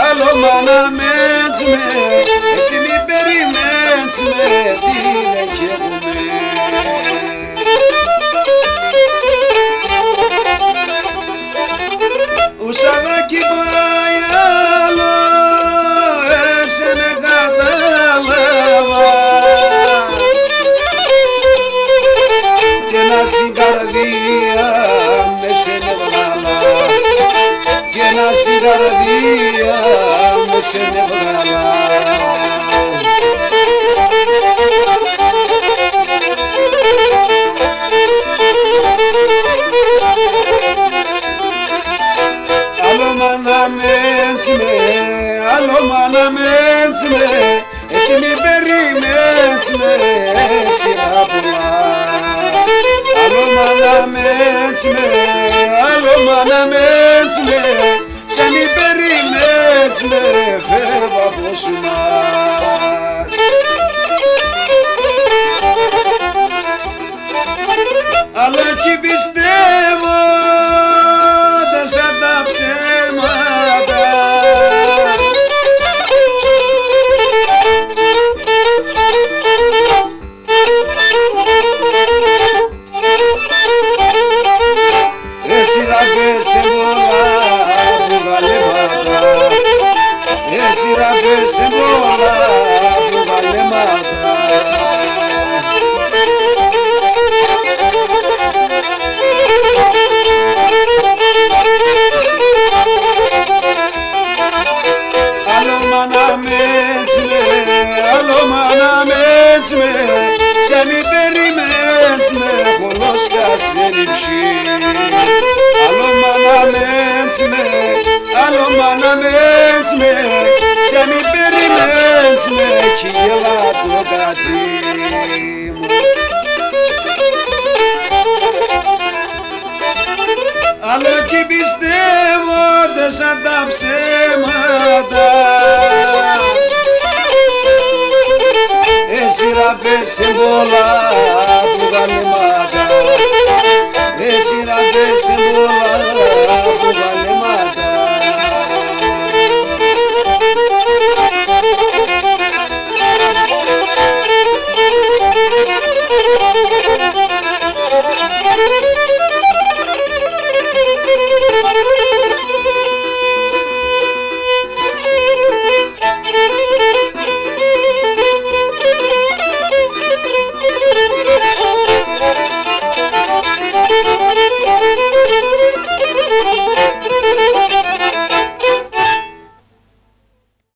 Άλλο μάνα μέτς με, εσύ μη περιμένεις με, τι δεν καίγομαι. Ουσαδάκι πάει άλλο, εσένε κατάλαβα, και να στην καρδία με σένε βγάλα, και να στην καρδία με σένε βγάλα. Άλλο μάνα μέτς με, εσύ μη περιμένεις με, σειρά πολλά. Άλλο μάνα μέτς με, σε μη περιμένεις με, φεύγω από σου μας. Αλλά εκεί πιστεύω δεν σαν τα ψέματα, εσύ ραμπέσαι πολλά προβαλέματα, εσύ ραμπέσαι πολλά προβαλέματα. Άλλο μάνα μέτς με, σε μη περιμένεις με, χολός κασέριψη. Άλλο μάνα μέτς με, σε μη περιμένεις με, κι γελά το κατσί μου. Αλλά κι πιστεύω δεν σαν τα ψέματα, εσύ ραμπέσαι πολλά που